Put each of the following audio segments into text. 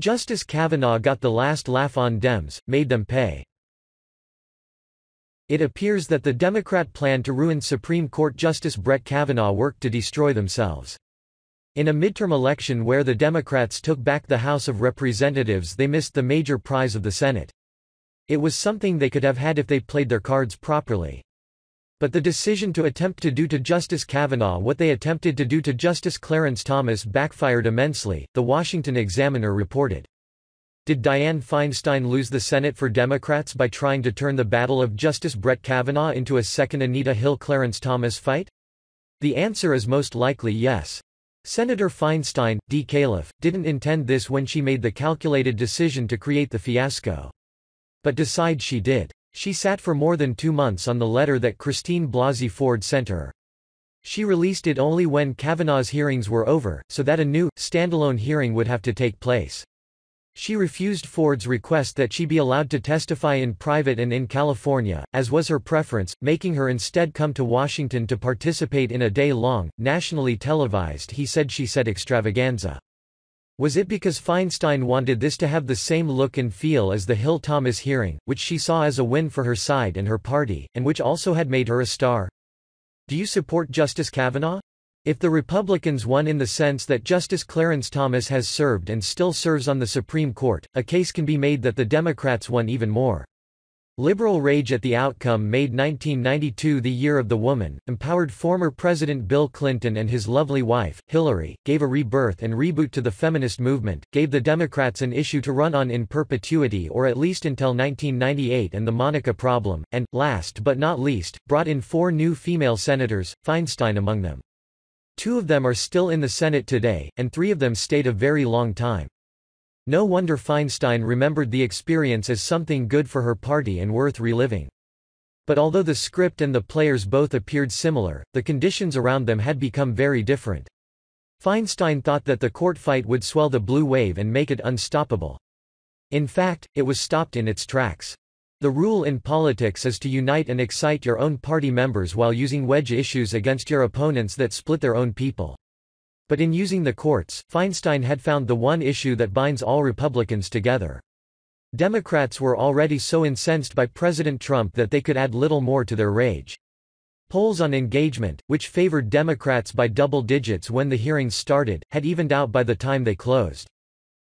Justice Kavanaugh got the last laugh on Dems, made them pay. It appears that the Democrat plan to ruin Supreme Court Justice Brett Kavanaugh worked to destroy themselves. In a midterm election where the Democrats took back the House of Representatives, they missed the major prize of the Senate. It was something they could have had if they played their cards properly. But the decision to attempt to do to Justice Kavanaugh what they attempted to do to Justice Clarence Thomas backfired immensely, the Washington Examiner reported. Did Dianne Feinstein lose the Senate for Democrats by trying to turn the battle of Justice Brett Kavanaugh into a second Anita Hill-Clarence Thomas fight? The answer is most likely yes. Senator Feinstein, D-Calif, didn't intend this when she made the calculated decision to create the fiasco. But decide she did. She sat for more than 2 months on the letter that Christine Blasey Ford sent her. She released it only when Kavanaugh's hearings were over, so that a new, standalone hearing would have to take place. She refused Ford's request that she be allowed to testify in private and in California, as was her preference, making her instead come to Washington to participate in a day-long, nationally televised he-said-she said extravaganza. Was it because Feinstein wanted this to have the same look and feel as the Hill-Thomas hearing, which she saw as a win for her side and her party, and which also had made her a star? Do you support Justice Kavanaugh? If the Republicans won in the sense that Justice Clarence Thomas has served and still serves on the Supreme Court, a case can be made that the Democrats won even more. Liberal rage at the outcome made 1992 the year of the woman, empowered former President Bill Clinton and his lovely wife, Hillary, gave a rebirth and reboot to the feminist movement, gave the Democrats an issue to run on in perpetuity or at least until 1998 and the Monica problem, and, last but not least, brought in 4 new female senators, Feinstein among them. 2 of them are still in the Senate today, and 3 of them stayed a very long time. No wonder Feinstein remembered the experience as something good for her party and worth reliving. But although the script and the players both appeared similar, the conditions around them had become very different. Feinstein thought that the court fight would swell the blue wave and make it unstoppable. In fact, it was stopped in its tracks. The rule in politics is to unite and excite your own party members while using wedge issues against your opponents that split their own people. But in using the courts, Feinstein had found the one issue that binds all Republicans together. Democrats were already so incensed by President Trump that they could add little more to their rage. Polls on engagement, which favored Democrats by double digits when the hearings started, had evened out by the time they closed.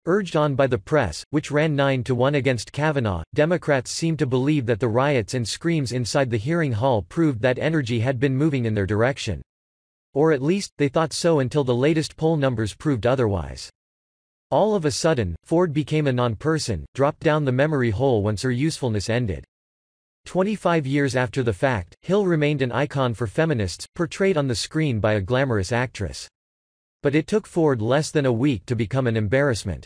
Urged on by the press, which ran 9-1 against Kavanaugh, Democrats seemed to believe that the riots and screams inside the hearing hall proved that energy had been moving in their direction. Or at least, they thought so until the latest poll numbers proved otherwise. All of a sudden, Ford became a non-person, dropped down the memory hole once her usefulness ended. 25 years after the fact, Hill remained an icon for feminists, portrayed on the screen by a glamorous actress. But it took Ford less than a week to become an embarrassment.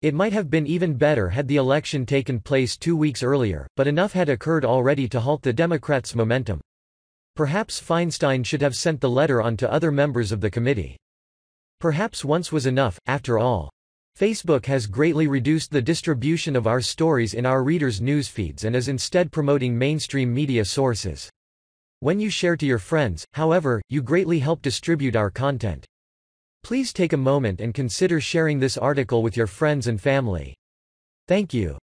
It might have been even better had the election taken place 2 weeks earlier, but enough had occurred already to halt the Democrats' momentum. Perhaps Feinstein should have sent the letter on to other members of the committee. Perhaps once was enough, after all. Facebook has greatly reduced the distribution of our stories in our readers' newsfeeds and is instead promoting mainstream media sources. When you share to your friends, however, you greatly help distribute our content. Please take a moment and consider sharing this article with your friends and family. Thank you.